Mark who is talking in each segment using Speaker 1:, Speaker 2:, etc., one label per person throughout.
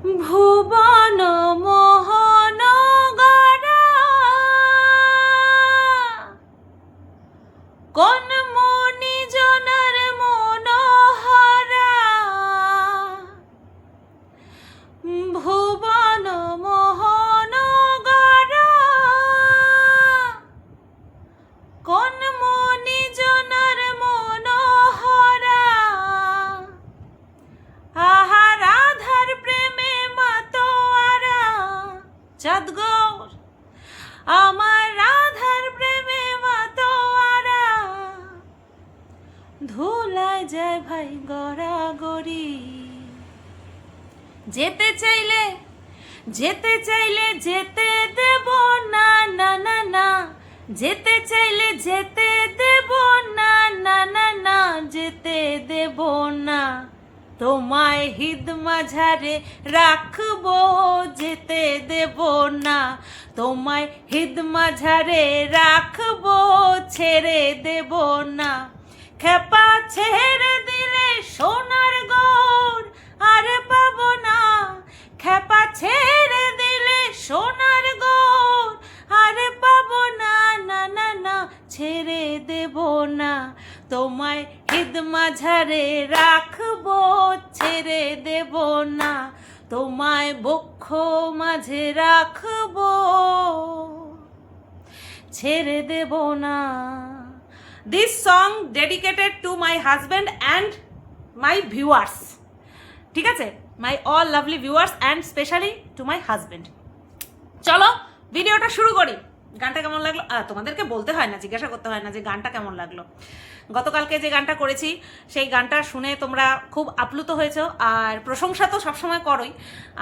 Speaker 1: ভুবন মোহন গড়া কোন মনি জনার মনোহরা ভুবন মোহন গড়া কোন মনি জনার মনোহরা আহা রাধার প্রেমে মাতোয়ারা চাঁদগৌর আমার রাধার প্রেমে মাতোয়ারা ধুলায় যায় ভাই গড়াগড়ি যেতে চাইলে যেতে দেব না না না না যেতে চাইলে যেতে দেব না না না না যেতে দেব না তোমায় হিদ মাঝারে রাখবো যেতে দেব না তোমায় হিদ মাঝারে রাখবো ছেড়ে দেব না খেপা ছেড়ে দিলে সোনার গৌর আরে পাবো না খেপা ছেড়ে দিলে সোনার গৌর আরে পাবো না না না না ছেড়ে দেব না তোমায় হিদ মাঝারে রাখবো ছেড়ে দেব না তোমায় বক্ষ মাঝে রাখবো ছেড়ে দেব না। This song dedicated to my husband and my viewers. ঠিক আছে, my all lovely viewers and specially to my husband. চলো ভিডিওটা শুরু করি। গানটা কেমন লাগলো তোমাদেরকে বলতে হয় না, জিজ্ঞাসা করতে হয় না যে গানটা কেমন লাগলো। গতকালকে যে গানটা করেছি সেই গানটা শুনে তোমরা খুব আপ্লুত হয়েছো আর প্রশংসা তো সবসময় করোই,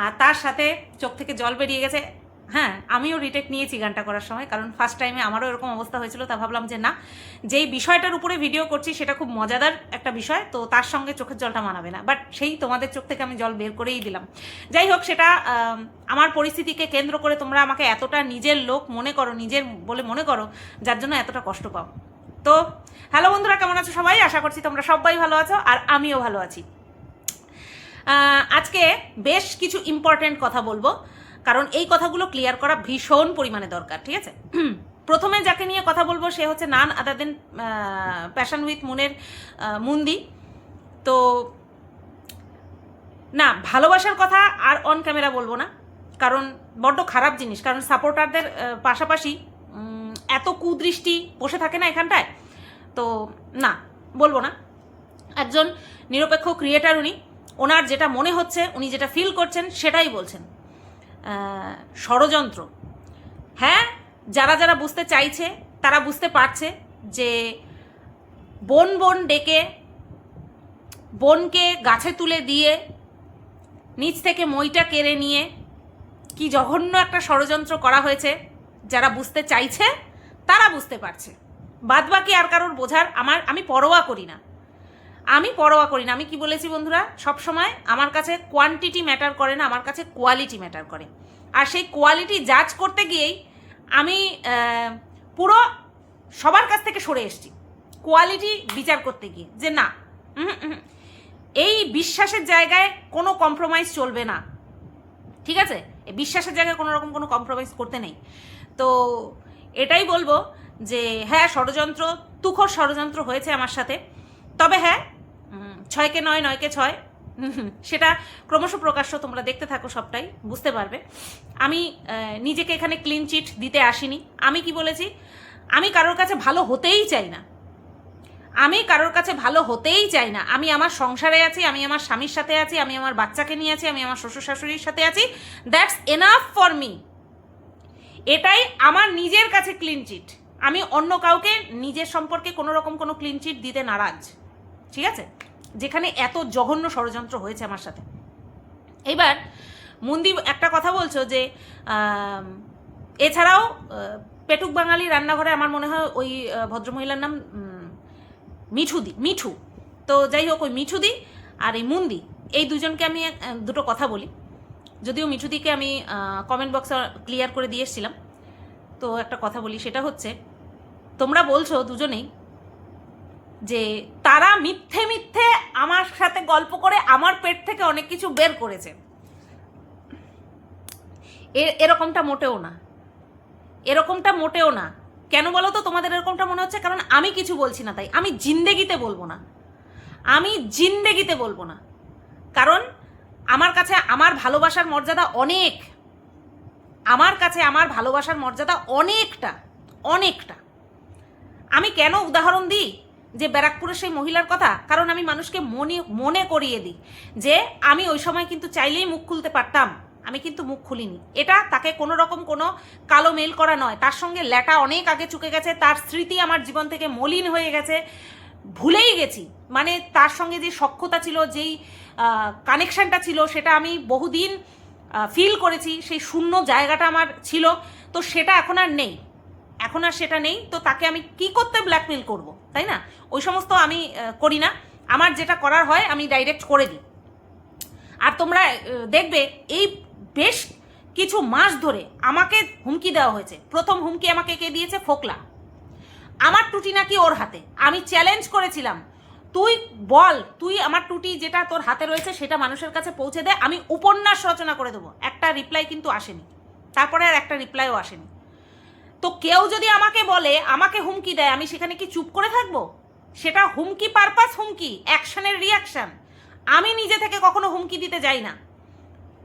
Speaker 1: আর তার সাথে চোখ থেকে জল বেরিয়ে গেছে। হ্যাঁ, আমিও রিটেক নিয়েছি গানটা করার সময়, কারণ ফার্স্ট টাইমে আমারও এরকম অবস্থা হয়েছিল। তা ভাবলাম যে না, যেই বিষয়টার উপরে ভিডিও করছি সেটা খুব মজাদার একটা বিষয়, তো তার সঙ্গে চোখের জলটা মানাবে না। বাট সেই তোমাদের চোখ থেকে আমি জল বের করেই দিলাম। যাই হোক, সেটা আমার পরিস্থিতিকে কেন্দ্র করে তোমরা আমাকে এতটা নিজের লোক মনে করো, নিজের বলে মনে করো, যার জন্য এতটা কষ্ট পাও। তো হ্যালো বন্ধুরা, কেমন আছো সবাই? আশা করছি তোমরা সবাই ভালো আছো আর আমিও ভালো আছি। আজকে বেশ কিছু ইম্পর্টেন্ট কথা বলবো, কারণ এই কথাগুলো ক্লিয়ার করা ভীষণ পরিমাণে দরকার। ঠিক আছে, প্রথমে যাকে নিয়ে কথা বলবো সে হচ্ছে নান আদার দেন প্যাশন উইথ মুনের মুন্দি। তো না, ভালোবাসার কথা আর অন ক্যামেরা বলবো না, কারণ বড্ড খারাপ জিনিস। কারণ সাপোর্টারদের পাশাপাশি এত কুদৃষ্টি বসে থাকে না এখানটায়, তো না, বলবো না। একজন নিরপেক্ষ ক্রিয়েটার উনি, ওনার যেটা মনে হচ্ছে, উনি যেটা ফিল করছেন সেটাই বলছেন। ষড়যন্ত্র, হ্যাঁ, যারা যারা বুঝতে চাইছে তারা বুঝতে পারছে যে বোন বোন ডেকে বোনকে গাছে তুলে দিয়ে নিচ থেকে মইটা কেড়ে নিয়ে কি জঘন্য একটা ষড়যন্ত্র করা হয়েছে। যারা বুঝতে চাইছে তারা বুঝতে পারছে, বাদবাকি আর কারোর বোঝার আমি পরোয়া করি না। আমি কি বলেছি বন্ধুরা, সব সময় আমার কাছে কোয়ান্টিটি ম্যাটার করে না, আমার কাছে কোয়ালিটি ম্যাটার করে। আর সেই কোয়ালিটি জাজ করতে গিয়েই আমি পুরো সবার কাছ থেকে সরে এসেছি, কোয়ালিটি বিচার করতে গিয়ে, যে না, এই বিশ্বাসের জায়গায় কোনো কম্প্রোমাইজ চলবে না। ঠিক আছে, এই বিশ্বাসের জায়গায় কোনো রকম কোনো কম্প্রোমাইজ করতে নেই। তো এটাই বলবো যে হ্যাঁ, ষড়যন্ত্র, তুখোর ষড়যন্ত্র হয়েছে আমার সাথে। তবে হ্যাঁ, 6কে 9 9কে 6, সেটা ক্রমশ প্রকাশ্য, তোমরা দেখতে থাকো, সবটাই বুঝতে পারবে। আমি নিজেকে এখানে ক্লিন চিট দিতে আসিনি। আমি কি বলেছি, আমি কারোর কাছে ভালো হতেই চাই না, আমি আমার সংসারে আছি, আমি আমার স্বামীর সাথে আছি, আমি আমার বাচ্চাকে নিয়ে আছি, আমি আমার শ্বশুর শাশুড়ির সাথে আছি। That's enough for me. এটাই আমার নিজের কাছে ক্লিন চিট। আমি অন্য কাউকে নিজের সম্পর্কে কোনো রকম কোনো ক্লিন চিট দিতে নারাজ। ঠিক আছে, যেখানে এত জঘন্য ষড়যন্ত্র হয়েছে আমার সাথে। এবার মুন্দি একটা কথা বলছো যে এছাড়াও পেটুক বাঙালি রান্নাঘরে, আমার মনে হয় ওই ভদ্রমহিলার নাম মিঠু। তো যাই হোক, ওই মিঠুদি আর এই মুন্দি, এই দুজনকে আমি দুটো কথা বলি। যদিও মিঠুদিকে আমি কমেন্ট বক্সে ক্লিয়ার করে দিয়ে এসেছিলাম, তো একটা কথা বলি, সেটা হচ্ছে, তোমরা বলছো দুজনেই যে তারা মিথ্যে মিথ্যে আমার সাথে গল্প করে আমার পেট থেকে অনেক কিছু বের করেছে। এরকমটা মোটেও না, এরকমটা মোটেও না। কেন বলো তো তোমাদের এরকমটা মনে হচ্ছে? কারণ আমি কিছু বলছি না তাই। আমি জিন্দেগিতে বলবো না, আমি জিন্দেগিতে বলবো না। কারণ আমার কাছে আমার ভালোবাসার মর্যাদা অনেক, আমার কাছে আমার ভালোবাসার মর্যাদা অনেকটা অনেকটা। আমি কেন উদাহরণ দিই যে ব্যারাকপুরের সেই মহিলার কথা? কারণ আমি মানুষকে মনে করিয়ে দিই যে আমি ওই সময় কিন্তু চাইলেই মুখ খুলতে পারতাম, আমি কিন্তু মুখ খুলিনি। এটা তাকে কোনো রকম কোনো কালো মেল করা নয়, তার সঙ্গে ল্যাটা অনেক আগে চুকে গেছে, তার স্মৃতি আমার জীবন থেকে মলিন হয়ে গেছে, ভুলেই গেছি। মানে তার সঙ্গে যে সখ্যতা ছিল, যেই কানেকশানটা ছিল, সেটা আমি বহুদিন ফিল করেছি, সেই শূন্য জায়গাটা আমার ছিল, তো সেটা এখন আর নেই, এখন আর সেটা নেই। তো তাকে আমি কি করতে ব্ল্যাকমেল করব, তাই না? ওই সমস্ত আমি করি না, আমার যেটা করার হয় আমি ডাইরেক্ট করে দিই। আর তোমরা দেখবে এই বেশ কিছু মাস ধরে আমাকে হুমকি দেওয়া হয়েছে। প্রথম হুমকি আমাকে কে দিয়েছে? ফোকলা। আমার টুটি নাকি ওর হাতে। আমি চ্যালেঞ্জ করেছিলাম, তুই বল, তুই আমার টুটি যেটা তোর হাতে রয়েছে সেটা মানুষের কাছে পৌঁছে দে, আমি উপন্যাস রচনা করে দেবো। একটা রিপ্লাই কিন্তু আসেনি, তারপরে আর একটা রিপ্লাইও আসেনি। তো কেউ যদি আমাকে বলে, আমাকে হুমকি দেয়, আমি সেখানে কি চুপ করে থাকবো? সেটা হুমকি পারপাস হুমকি, অ্যাকশনের রিয়াকশন। আমি নিজে থেকে কখনো হুমকি দিতে যাই না।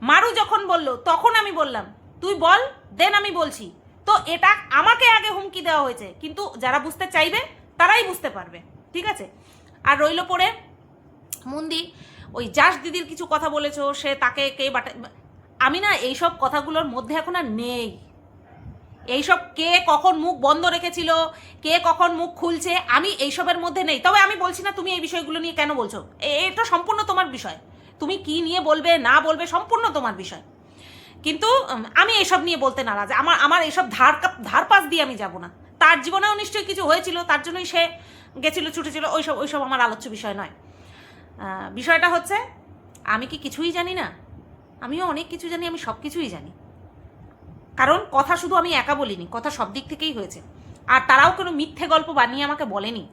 Speaker 1: মারু যখন বলল তখন আমি বললাম তুই বল, দেন আমি বলছি। তো এটা আমাকে আগে হুমকি দেওয়া হয়েছে, কিন্তু যারা বুঝতে চাইবে তারাই বুঝতে পারবে, ঠিক আছে? আর রইল পড়ে মুন্দি, ওই জাস দিদির কিছু কথা বলেছো, সে তাকে কে বাটা। আমি না এইসব কথাগুলোর মধ্যে এখন আর নেই। এইসব কে কখন মুখ বন্ধ রেখেছিল, কে কখন মুখ খুলছে, আমি এইসবের মধ্যে নেই। তবে আমি বলছি না তুমি এই বিষয়গুলো নিয়ে কেন বলছো, এটা সম্পূর্ণ তোমার বিষয়, তুমি কি নিয়ে বলবে না বলবে সম্পূর্ণ তোমার বিষয়। কিন্তু আমি এসব নিয়ে বলতে নারাজ। আমার এইসব ধার পাশ দিয়ে আমি যাব না। তার জীবনেও নিশ্চয়ই কিছু হয়েছিল, তার জন্যই সে গেছিল, ছুটেছিল, ওইসব আমার আলোচ্য বিষয় নয়। বিষয়টা হচ্ছে আমি কি কিছুই জানি না? আমিও অনেক কিছু জানি, আমি সব কিছুই জানি। কারণ কথা শুধু আমি একা বলিনি, কথা সব দিক থেকেই হয়েছে। আর তারাও কোনো মিথ্যে গল্প বানিয়ে আমাকে বলেনি,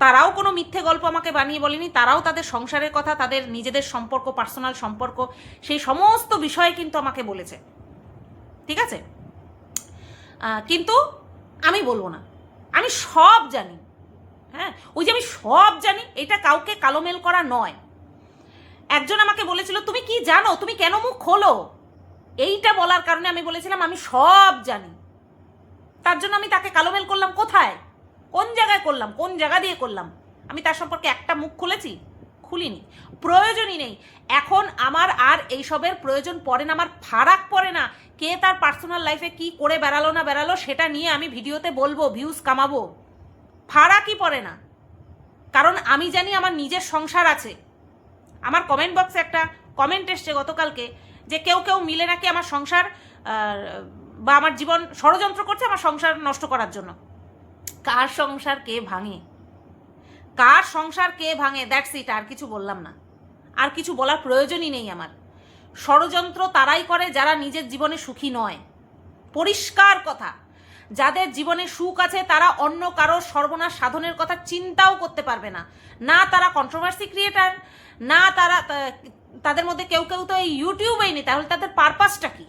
Speaker 1: তারাও কোনো মিথ্যে গল্প আমাকে বানিয়ে বলেনি। তারাও তাদের সংসারের কথা, তাদের নিজেদের সম্পর্ক, পার্সোনাল সম্পর্ক, সেই সমস্ত বিষয়ে কিন্তু আমাকে বলেছে, ঠিক আছে? কিন্তু আমি বলবো না, আমি সব জানি। হ্যাঁ, ওই যে আমি সব জানি, এটা কাউকে কালোমেল করা নয়। একজন আমাকে বলেছিল তুমি কি জানো, তুমি কেন মুখ খোলো? এইটা বলার কারণে আমি বলেছিলাম আমি সব জানি। তার জন্য আমি তাকে কালোমেল করলাম কোথায়, কোন জায়গায় করলাম, কোন জায়গা দিয়ে করলাম? আমি তার সম্পর্কে একটা মুখ খুলেছি? খুলিনি, প্রয়োজনই নেই। এখন আমার আর এইসবের প্রয়োজন পড়ে না, আমার ফারাক পড়ে না কে তার পার্সোনাল লাইফে কি করে বেড়ালো না বেড়ালো, সেটা নিয়ে আমি ভিডিওতে বলবো, ভিউজ কামাবো, ফারাকই পড়ে না। কারণ আমি জানি আমার নিজের সংসার আছে। আমার কমেন্ট বক্সে একটা কমেন্ট এসছে গতকালকে যে কেউ কেউ মিলে নাকি আমার সংসার বা আমার জীবন ষড়যন্ত্র করছে আমার সংসার নষ্ট করার জন্য। কার সংসার কে ভাঙে, কার সংসার কে ভাঙে, দ্যাটস ইট। আর কিছু বললাম না, আর কিছু বলার প্রয়োজনই নেই আমার। ষড়যন্ত্র তারাই করে যারা নিজের জীবনে সুখী নয়, পরিষ্কার কথা। যাদের জীবনে সুখ আছে তারা অন্য কারোর সর্বনাশ সাধনের কথা চিন্তাও করতে পারবে না। না তারা কন্ট্রোভার্সি ক্রিয়েটার, না তারা, তাদের মধ্যে কেউ কেউ তো এই ইউটিউবেই নেই। তাহলে তাদের পারপাসটা কি?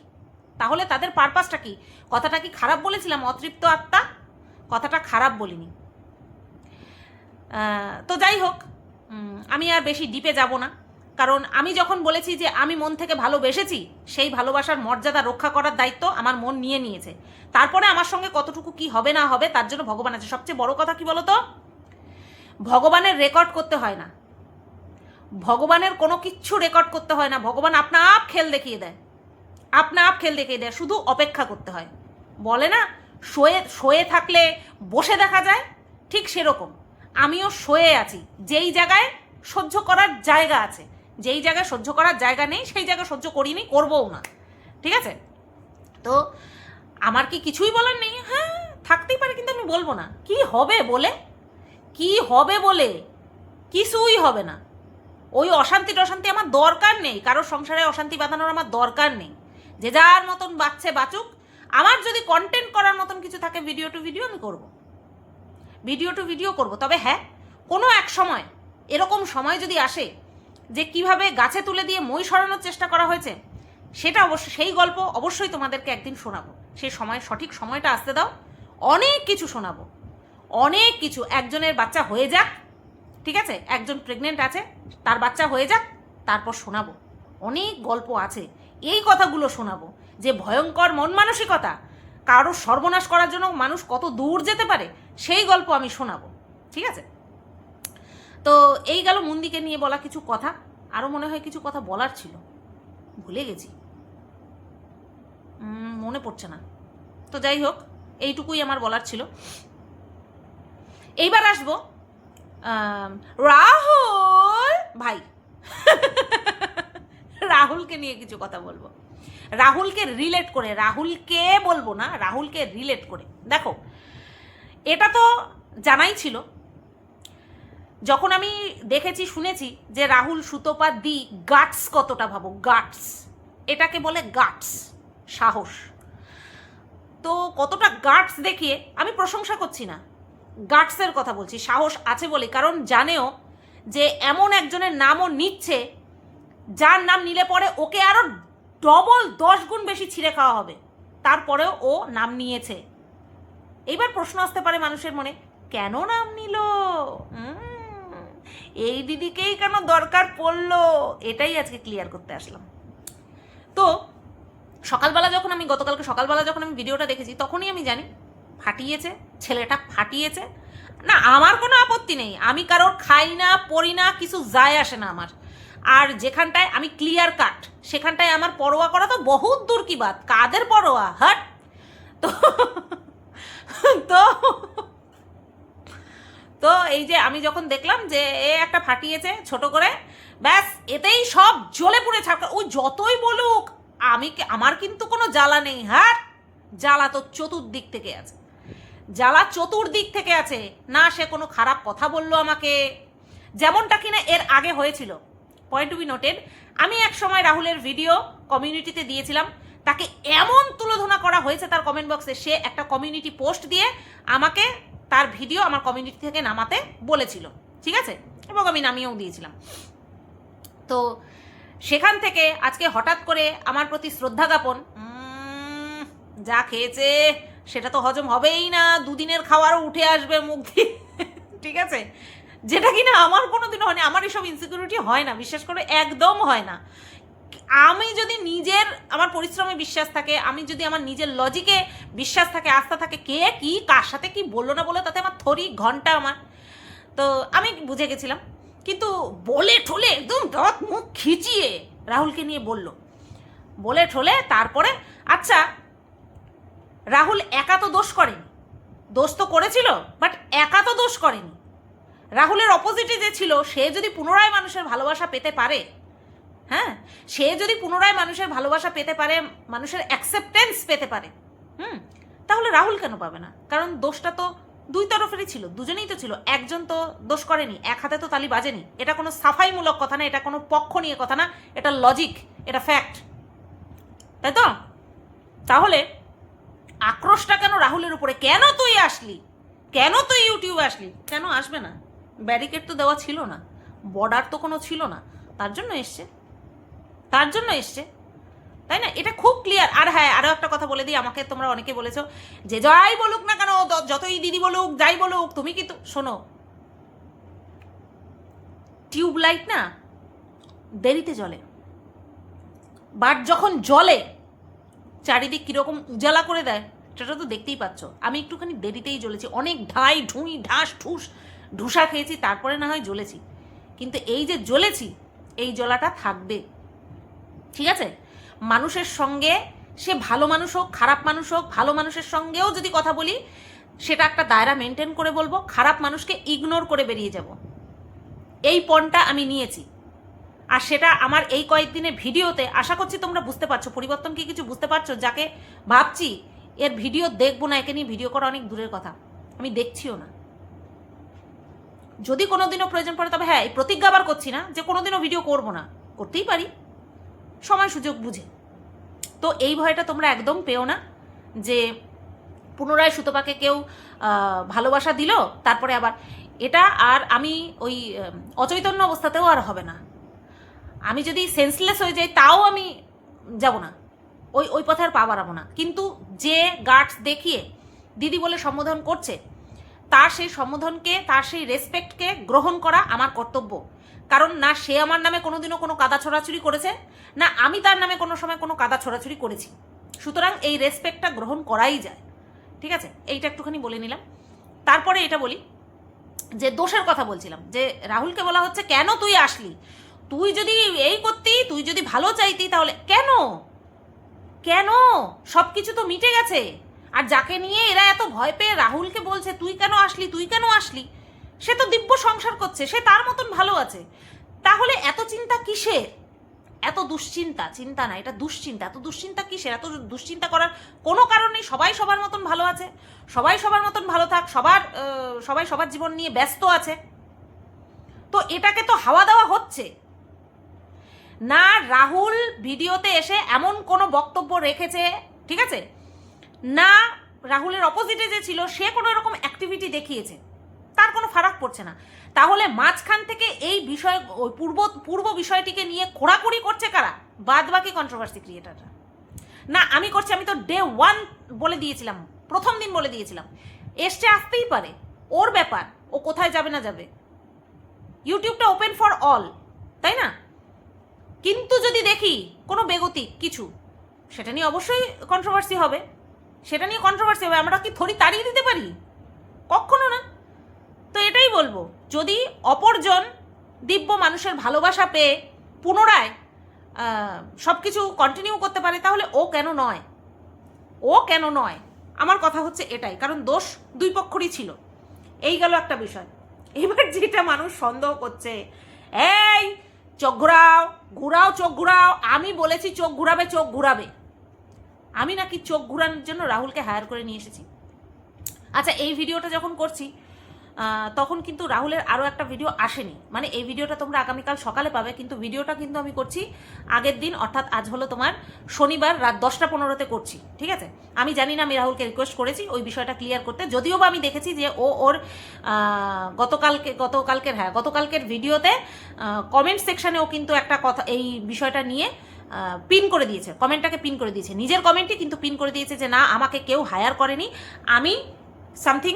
Speaker 1: তাহলে তাদের পারপাসটা কি? কথাটা কি খারাপ বলেছিলাম? অতৃপ্ত আত্মা, কথাটা খারাপ বলিনি। তো যাই হোক, আমি আর বেশি ডিপে যাব না। কারণ আমি যখন বলেছি যে আমি মন থেকে ভালোবেসেছি, সেই ভালোবাসার মর্যাদা রক্ষা করার দায়িত্ব আমার মন নিয়ে নিয়েছে। তারপরে আমার সঙ্গে কতটুকু কি হবে না হবে তার জন্য ভগবান আছে। সবচেয়ে বড় কথা কি বলো তো, ভগবানের রেকর্ড করতে হয় না, ভগবানের কোনো কিচ্ছু রেকর্ড করতে হয় না। ভগবান আপনা আপ খেল দেখিয়ে দেয়, আপনা আপ খেল দেখিয়ে দেয়, শুধু অপেক্ষা করতে হয়। বলে না শোয়ে থাকলে বসে দেখা যায়, ঠিক সেরকম আমিও শোয়ে আছি। যেই জায়গায় সহ্য করার জায়গা আছে, যেই জায়গায় সহ্য করার জায়গা নেই সেই জায়গায় সহ্য করিনি, করবও না, ঠিক আছে? তো আমার কি কিছুই বলার নেই? হ্যাঁ, থাকতেই পারে, কিন্তু আমি বলবো না। কি হবে বলে, কি হবে বলে? কিছুই হবে না। ওই অশান্তি আমার দরকার নেই, কারোর সংসারে অশান্তি বাঁধানোর আমার দরকার নেই। যে যার মতন বাঁচছে বাঁচুক। আমার যদি কন্টেন্ট করার মতন কিছু থাকে, ভিডিও টু ভিডিও আমি করব, ভিডিও টু ভিডিও করব। তবে হ্যাঁ, কোনো এক সময়, এরকম সময় যদি আসে যে কিভাবে গাছে তুলে দিয়ে মই সরানোর চেষ্টা করা হয়েছে, সেটা সেই গল্প অবশ্যই তোমাদেরকে একদিন শোনাবো। সেই সঠিক সময়টা আসতে দাও, অনেক কিছু শোনাবো, অনেক কিছু। একজনের বাচ্চা হয়ে যাক, ঠিক আছে, একজন প্রেগনেন্ট আছে, তার বাচ্চা হয়ে যাক, তারপর শোনাবো। অনেক গল্প আছে, এই কথাগুলো শোনাবো যে ভয়ঙ্কর মন মানসিকতা, কারোর সর্বনাশ করার জন্য মানুষ কত দূর যেতে পারে, সেই গল্প আমি শোনাবো, ঠিক আছে। তো এই গেল মুন্দিকে নিয়ে বলা কিছু কথা। আরও মনে হয় কিছু কথা বলার ছিল, ভুলে গেছি, মনে পড়ছে না। তো যাই হোক, এইটুকুই আমার বলার ছিল। এইবার আসবো রাহুল ভাই। রাহুলকে নিয়ে কিছু কথা বলবো, রাহুলকে রিলেট করে, রাহুলকে বলবো না, রাহুলকে রিলেট করে। দেখো, এটা তো জানাই ছিল, যখন আমি দেখেছি শুনেছি যে রাহুল সুতপা দি গাটস কতটা, ভাবো গাটস, এটাকে বলে গাটস, সাহস। তো কতটা গাটস দেখিয়ে, আমি প্রশংসা করছি না, গাটসের কথা বলছি, সাহস আছে বলে, কারণ জানেও যে এমন একজনের নামও নিচ্ছে যার নাম নিলে পরে ওকে আরো ডবল 10 গুণ বেশি ছিঁড়ে খাওয়া হবে, তারপরেও ও নাম নিয়েছে। এইবার প্রশ্ন আসতে পারে মানুষের মনে, কেন নাম নিল, এই দিদিকেই কেন দরকার পড়লো, এটাই আজকে ক্লিয়ার করতে আসলাম। তো সকালবেলা যখন আমি, গতকালকে সকালবেলা যখন আমি ভিডিওটা দেখেছি, তখনই আমি জানি ফাটিয়েছে, ছেলেটা ফাটিয়েছে। না, আমার কোনো আপত্তি নেই, আমি কারোর খাই না, পড়ি না, কিছু যায় আসে না আমার। আর যেখানটায় আমি ক্লিয়ার কাট, সেখানটায় আমার পরোয়া করা তো বহুত দূর কি বাত, কাদের পরোয়া, হাট। তো তো তো এই যে আমি যখন দেখলাম যে এ একটা ফাটিয়েছে ছোট করে, ব্যাস এতেই সব জ্বলে পুড়ে ছাড়কা। ওই যতই বলুক, আমার কিন্তু কোনো জ্বালা নেই, হ্যাঁ, জ্বালা তো চতুর্দিক থেকে আছে, জ্বালা চতুর্দিক থেকে আছে। না সে কোনো খারাপ কথা বললো আমাকে, যেমনটা কিনা এর আগে হয়েছিল। পয়েন্ট টু বি নোটেড, আমি এক সময় রাহুলের ভিডিও কমিউনিটিতে দিয়েছিলাম, তাকে এমন তুলোধনা করা হয়েছে তার কমেন্ট বক্সে, সে একটা কমিউনিটি পোস্ট দিয়ে আমাকে তার ভিডিও আমার কমিউনিটি থেকে নামাতে বলেছিল, ঠিক আছে, এবং আমি নামিয়েও দিয়েছিলাম। তো সেখান থেকে আজকে হঠাৎ করে আমার প্রতি শ্রদ্ধা জ্ঞাপন, যা খেয়েছে সেটা তো হজম হবেই না, দুদিনের খাওয়ারও উঠে আসবে মুখ দিয়ে, ঠিক আছে, যেটা কিনা আমার কোনোদিনও হয়নি। আমার এসব ইনসিকিউরিটি হয় না, বিশ্বাস করে, একদম হয় না। আমি যদি নিজের, আমার পরিশ্রমে বিশ্বাস থাকে, আমি যদি আমার নিজের লজিকে বিশ্বাস থাকে, আস্থা থাকে, কে কি কার সাথে কি বললো না বললো তাতে আমার থরি ঘন্টা আমার। তো আমি বুঝে গেছিলাম, কিন্তু বলে ঠলে একদম দাঁত মুখ খিচিয়ে রাহুলকে নিয়ে বলে ঠলে, তারপরে আচ্ছা রাহুল একা তো দোষ করেনি, দোষ তো করেছিল, বাট একা তো দোষ করেনি। রাহুলের অপোজিটে যে ছিল, সে যদি পুনরায় মানুষের ভালোবাসা পেতে পারে, হ্যাঁ, সে যদি পুনরায় মানুষের ভালোবাসা পেতে পারে, মানুষের অ্যাকসেপ্টেন্স পেতে পারে, তাহলে রাহুল কেন পাবে না? কারণ দোষটা তো দুই তরফেরই ছিল, দুজনেই তো ছিল, একজন তো দোষ করেনি, এক হাতে তো তালি বাজেনি। এটা কোনো সাফাইমূলক কথা না, এটা কোনো পক্ষ নিয়ে কথা না, এটা লজিক, এটা ফ্যাক্ট, তাই তো? তাহলে আক্রোশটা কেন রাহুলের উপরে? কেন তুই আসলি, কেন তুই ইউটিউবে আসলি? কেন আসবে না? ব্যারিকেড তো দেওয়া ছিল না, বর্ডার তো কোনো ছিল না, তার জন্য এসছে, তাই না? এটা খুব ক্লিয়ার। আর হ্যাঁ, আরও একটা কথা বলে দিই, আমাকে তোমরা অনেকে বলেছো যে যাই বলুক না কেন, যতই দিদি বলুক, যাই বলুক, তুমি কিন্তু শোনো, টিউবলাইট না দেরিতে জ্বলে, বাট যখন জ্বলে চারিদিক কীরকম উজালা করে দেয় সেটা তো দেখতেই পাচ্ছ। আমি একটুখানি দেরিতেই জ্বলেছি, অনেক ঢাই ঢুঁই ঢাস ঠুস ঢুসা খেয়েছি, তারপরে না হয় জ্বলেছি, কিন্তু এই যে জ্বলেছি, এই জ্বলাটা থাকবে, ঠিক আছে? মানুষের সঙ্গে, সে ভালো মানুষ হোক খারাপ মানুষ হোক, ভালো মানুষের সঙ্গেও যদি কথা বলি সেটা একটা দায়রা মেনটেন করে বলবো, খারাপ মানুষকে ইগনোর করে বেরিয়ে যাব, এই পণটা আমি নিয়েছি। আর সেটা আমার এই কয়েকদিনের ভিডিওতে, আশা করছি তোমরা বুঝতে পারছো পরিবর্তন কি কিছু বুঝতে পারছো। যাকে ভাবছি এর ভিডিও দেখবো না, একে নিয়ে ভিডিও করা অনেক দূরের কথা, আমি দেখছিও না। যদি কোনোদিনও প্রয়োজন পড়ে, তবে হ্যাঁ, এই প্রতিজ্ঞা আবার করছি না যে কোনোদিনও ভিডিও করবো না, করতেই পারি সময় সুযোগ বুঝে। তো এই ভয়টা তোমরা একদম পেও না যে পুনরায় সুতপাকে কেউ ভালোবাসা দিল তারপরে আবার এটা, আর আমি ওই অচৈতন্য অবস্থাতেও আর হবে না। আমি যদি সেন্সলেস হয়ে যাই তাও আমি যাব না, ওই পথে আর পা বাড়াবো না। কিন্তু যে গার্ডস দেখিয়ে দিদি বলে সম্বোধন করছে, তার সেই সম্বোধনকে, তার সেই রেসপেক্টকে গ্রহণ করা আমার কর্তব্য। কারণ না সে আমার নামে কোনোদিনও কোনো কাদা ছোড়াছুড়ি করেছে, না আমি তার নামে কোনো সময় কোনো কাদা ছোড়াছুড়ি করেছি। সুতরাং এই রেসপেক্টটা গ্রহণ করাই যায়, ঠিক আছে? এইটা একটুখানি বলে নিলাম। তারপরে এটা বলি যে দোষের কথা বলছিলাম, যে রাহুলকে বলা হচ্ছে কেন তুই আসলি, তুই যদি এই করতি, তুই যদি ভালো চাইতি, তাহলে কেন কেন সব কিছু তো মিটে গেছে। আর যাকে নিয়ে এরা এত ভয় পেয়ে রাহুলকে বলছে তুই কেন আসলি, তুই কেন আসলি, সে তো দিব্য সংসার করছে, সে তার মতন ভালো আছে। তাহলে এত চিন্তা কিসের, এত দুশ্চিন্তা? চিন্তা না, এটা দুশ্চিন্তা। এত দুশ্চিন্তা কিসের? এত দুশ্চিন্তা করার কোনো কারণ নেই। সবাই সবার মতন ভালো আছে, সবাই সবার মতন ভালো থাক, সবাই সবার জীবন নিয়ে ব্যস্ত আছে। তো এটাকে তো হাওয়া দেওয়া হচ্ছে না। রাহুল ভিডিওতে এসে এমন কোনো বক্তব্য রেখেছে, ঠিক আছে, না রাহুলের অপোজিটে যে ছিল সে কোনো এরকম অ্যাক্টিভিটি দেখিয়েছে, তার কোনো ফারাক পড়ছে না। তাহলে মাঝখান থেকে এই বিষয়, ওই পূর্ব বিষয়টিকে নিয়ে খোঁড়াখুড়ি করছে কারা? বাদ বাকি কন্ট্রোভার্সি ক্রিয়েটাররা। না আমি করছি, আমি তো ডে 1 বলে দিয়েছিলাম, প্রথম দিন বলে দিয়েছিলাম, এসছে আসতেই পারে, ওর ব্যাপার, ও কোথায় যাবে না যাবে। ইউটিউবটা ওপেন ফর অল, তাই না? কিন্তু যদি দেখি কোনো বেগতিক কিছু, সেটা নিয়ে অবশ্যই কন্ট্রোভার্সি হবে, সেটা নিয়ে কন্ট্রোভার্সি হবে। আমরা কি থরি তাড়িয়ে দিতে পারি? কখনো না। তো এটাই বলবো, যদি অপরজন দিব্য মানুষের ভালোবাসা পেয়ে পুনরায় সব কিছু কন্টিনিউ করতে পারে, তাহলে ও কেন নয়? ও কেন নয়? আমার কথা হচ্ছে এটাই। কারণ দোষ দুই পক্ষরই ছিল। এই গেল একটা বিষয়। এবার যেটা মানুষ সন্দেহ করছে, এই চোখ ঘুরাও, চোখ ঘুরাও, আমি বলেছি চোখ ঘুরাবে, চোখ ঘুরাবে। আমি নাকি চোখ ঘুরানোর জন্য রাহুলকে হায়ার করে নিয়ে এসেছি। আচ্ছা, এই ভিডিওটা যখন করছি তখন কিন্তু রাহুলের আরও একটা ভিডিও আসেনি, মানে এই ভিডিওটা তোমরা আগামীকাল সকালে পাবে, কিন্তু ভিডিওটা কিন্তু আমি করছি আগের দিন, অর্থাৎ আজ হলো তোমার শনিবার রাত 10টা 15তে করছি, ঠিক আছে? আমি জানি না আমি রাহুলকে রিকোয়েস্ট করেছি ওই বিষয়টা ক্লিয়ার করতে, যদিও বা আমি দেখেছি যে ওর গতকালকের ভিডিওতে কমেন্ট সেকশানেও কিন্তু একটা কথা এই বিষয়টা নিয়ে পিন করে দিয়েছে, কমেন্টটাকে পিন করে দিয়েছে, নিজের কমেন্টই কিন্তু পিন করে দিয়েছে যে না আমাকে কেউ হায়ার করেনি, আমি সামথিং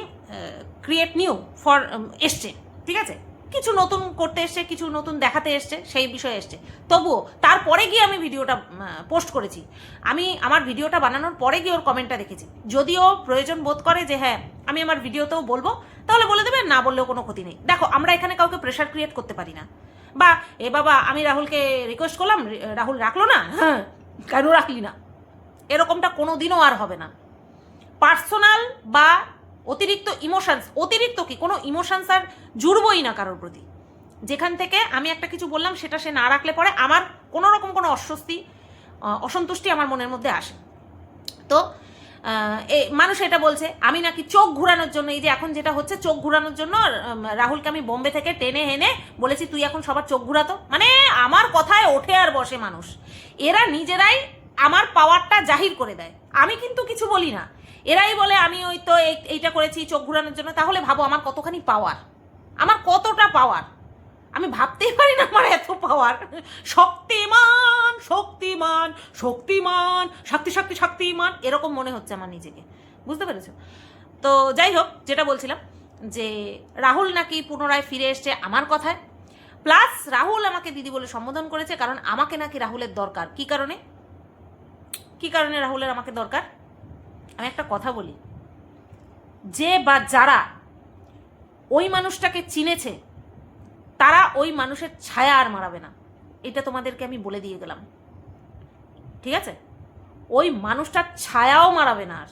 Speaker 1: ক্রিয়েট নিউ ফর এসছে, ঠিক আছে? কিছু নতুন করতে এসছে, কিছু নতুন দেখাতে এসছে, সেই বিষয়ে এসছে। তবুও তারপরে গিয়ে আমি ভিডিওটা পোস্ট করেছি, আমি আমার ভিডিওটা বানানোর পরে গিয়ে ওর কমেন্টটা দেখেছি। যদিও প্রয়োজন বোধ করে যে হ্যাঁ আমি আমার ভিডিওতেও বলবো, তাহলে বলে দেবে, না বললেও কোনো ক্ষতি নেই। দেখো, আমরা এখানে কাউকে প্রেশার ক্রিয়েট করতে পারি না, বা এ বাবা আমি রাহুলকে রিকোয়েস্ট করলাম, রাহুল রাখলো না, হ্যাঁ কেন রাখলি না, এরকমটা কোনো দিনও আর হবে না। পার্সোনাল বা অতিরিক্ত ইমোশনস, অতিরিক্ত কি কোনো ইমোশনস আর জুড়বই না কারোর প্রতি। যেখান থেকে আমি একটা কিছু বললাম সেটা সে না রাখলে পরে আমার কোনো রকম কোনো অসন্তুষ্টি আমার মনের মধ্যে আসে। তো মানুষ এটা বলছে আমি নাকি চোখ ঘুরানোর জন্য, এই যে এখন যেটা হচ্ছে চোখ ঘুরানোর জন্য রাহুলকে আমি বোম্বে থেকে টেনে এনে বলেছি তুই এখন সবার চোখ ঘুরাতো, মানে আমার কথায় ওঠে আর বসে মানুষ। এরা নিজেরাই আমার পাওয়ারটা জাহির করে দেয়, আমি কিন্তু কিছু বলি না, এরাই বলে আমি ওই তো এইটা করেছি চোখ ঘুরানোর জন্য। তাহলে ভাবো আমার কতখানি পাওয়ার, আমার কতটা পাওয়ার, আমি ভাবতেই পারি না আমার এত পাওয়ার। শক্তিমান শক্তিমান শক্তিমান শক্তিমান এরকম মনে হচ্ছে আমার নিজেকে, বুঝতে পেরেছো? তো যাই হোক, যেটা বলছিলাম যে রাহুল নাকি পুনরায় ফিরে এসছে আমার কথায়, প্লাস রাহুল আমাকে দিদি বলে সম্বোধন করেছে, কারণ আমাকে নাকি রাহুলের দরকার। কি কারণে রাহুলের আমাকে দরকার? আমি একটা কথা বলি, যে বা যারা ওই মানুষটাকে চিনেছে তারা ওই মানুষের ছায়া আর মারাবে না, এটা তোমাদেরকে আমি বলে দিয়ে গেলাম, ঠিক আছে? ওই মানুষটার ছায়াও মারাবে না আর।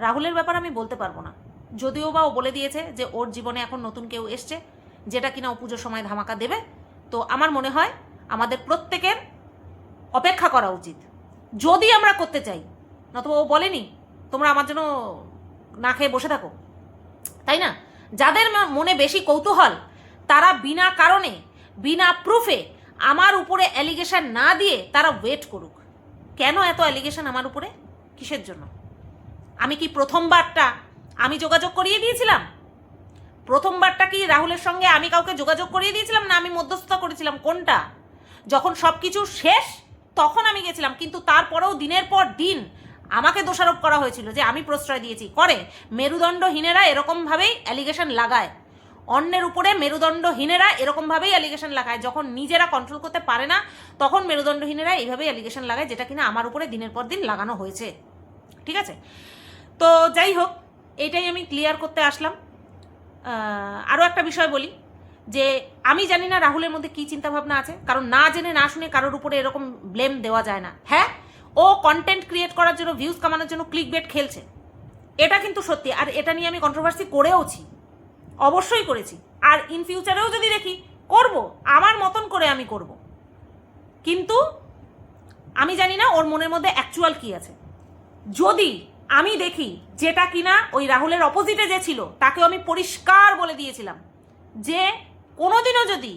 Speaker 1: রাহুলের ব্যাপার আমি বলতে পারবো না, যদিও বা ও বলে দিয়েছে যে ওর জীবনে এখন নতুন কেউ এসছে যেটা কিনা ও পুজোর সময় ধামাকা দেবে। তো আমার মনে হয় আমাদের প্রত্যেকের অপেক্ষা করা উচিত, যদি আমরা করতে চাই। নতুবা ও বলেনি তোমরা আমার জন্য না খেয়ে বসে থাকো, তাই না? যাদের মনে বেশি কৌতূহল তারা বিনা কারণে, বিনা প্রুফে আমার উপরে অ্যালিগেশন না দিয়ে তারা ওয়েট করুক। কেন এত অ্যালিগেশন আমার উপরে, কিসের জন্য? আমি কি প্রথমবারটা আমি যোগাযোগ করিয়ে দিয়েছিলাম? প্রথমবারটা কি রাহুলের সঙ্গে আমি কাউকে যোগাযোগ করিয়ে দিয়েছিলাম, না আমি মধ্যস্থতা করেছিলাম? কোনটা? যখন সব কিছু শেষ তখন আমি গেছিলাম, কিন্তু তারপরেও দিনের পর দিন আমাকে দোষারোপ করা হয়েছিল যে আমি প্রশ্রয় দিয়েছি। করে মেরুদণ্ডহীনেরা এরকমভাবেই অ্যালিগেশন লাগায়, অন্যের উপরে মেরুদণ্ডহীনেরা এরকমভাবেই অ্যালিগেশন লাগায়। যখন নিজেরা কন্ট্রোল করতে পারে না তখন মেরুদণ্ডহীনেরা এইভাবেই অ্যালিগেশন লাগায়, যেটা কিনা আমার উপরে দিনের পর দিন লাগানো হয়েছে। ঠিক আছে, তো যাই হোক, এইটাই আমি ক্লিয়ার করতে আসলাম। আরও একটা বিষয় বলি যে আমি জানি না রাহুলের মধ্যে কী চিন্তাভাবনা আছে, কারণ না জেনে না শুনে কারোর উপরে এরকম ব্লেম দেওয়া যায় না। হ্যাঁ, ও কন্টেন্ট ক্রিয়েট করার জন্য, ভিউজ কামানোর জন্য ক্লিক বেট খেলছে, এটা কিন্তু সত্যি। আর এটা নিয়ে আমি কন্ট্রোভার্সি করেওছি, অবশ্যই করেছি, আর ইন ফিউচারেও যদি দেখি করব, আমার মতন করে আমি করব। কিন্তু আমি জানি না ওর মনের মধ্যে অ্যাকচুয়াল কী আছে। যদি আমি দেখি যেটা কিনা ওই রাহুলের অপোজিটে যে ছিল, তাকেও আমি পরিষ্কার বলে দিয়েছিলাম যে কোনোদিনও যদি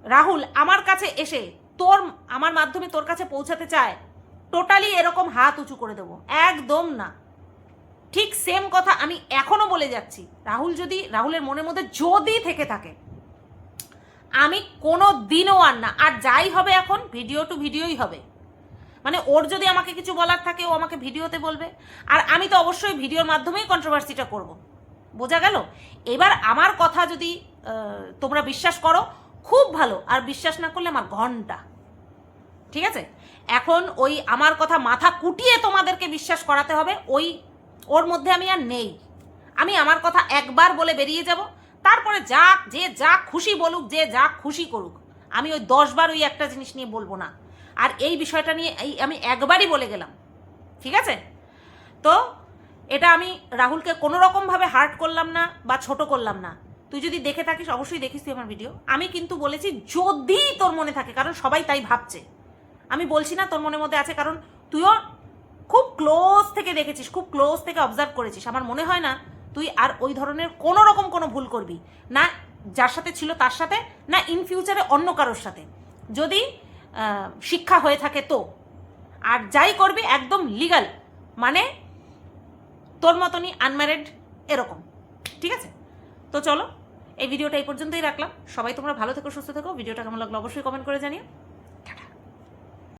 Speaker 1: রাহুল আমার কাছে এসে আমার মাধ্যমে তোর কাছে পৌঁছাতে চায়, টোটালি এরকম হাত উঁচু করে দেবো, একদম না। ঠিক সেম কথা আমি এখনো বলে যাচ্ছি। রাহুলের মনের মধ্যে যদি থেকে থাকে, আমি কোনো দিনও আর না, আর যাই হবে এখন ভিডিও টু ভিডিওই হবে। মানে ওর যদি আমাকে কিছু বলার থাকে ও আমাকে ভিডিওতে বলবে, আর আমি তো অবশ্যই ভিডিওর মাধ্যমেই কন্ট্রোভার্সিটা করব। বোঝা গেল? এবার আমার কথা যদি তোমরা বিশ্বাস করো খুব ভালো, আর বিশ্বাস না করলে আমার ঘন্টা। ঠিক আছে, এখন ওই আমার কথা মাথা কুটিয়ে তোমাদেরকে বিশ্বাস করাতে হবে, ওর মধ্যে আমি আর নেই। আমি আমার কথা একবার বলে বেরিয়ে যাব, তারপরে যে যা খুশি বলুক, যে যা খুশি করুক, আমি ওই 10 বার ওই একটা জিনিস নিয়ে বলবো না। আর এই বিষয়টা নিয়ে আমি একবারই বলে গেলাম। ঠিক আছে, তো এটা আমি রাহুলকে কোনো রকমভাবে হার্ট করলাম না বা ছোট করলাম না। তুই যদি দেখে থাকিস, অবশ্যই দেখিস তুই আমার ভিডিও। আমি কিন্তু বলেছি যদি তোর মনে থাকে, কারণ সবাই তাই ভাবছে। আমি বলছি না তোর মনের মধ্যে আছে, কারণ তুইও খুব ক্লোজ থেকে দেখেছিস, খুব ক্লোজ থেকে অবজার্ভ করেছিস। আমার মনে হয় না তুই আর ওই ধরনের কোনো রকম কোনো ভুল করবি না, যার সাথে ছিল তার সাথে, না ইন ফিউচারে অন্য কারোর সাথে, যদি শিক্ষা হয়ে থাকে তো। আর যাই করবি একদম লিগাল, মানে তোর মতনই আনম্যারিড এরকম। ঠিক আছে, তো চলো এই ভিডিওটা এই পর্যন্তই রাখলাম। সবাই তোমরা ভালো থেকো, সুস্থ থেকো। ভিডিওটা কেমন লাগলো অবশ্যই কমেন্ট করে জানিও।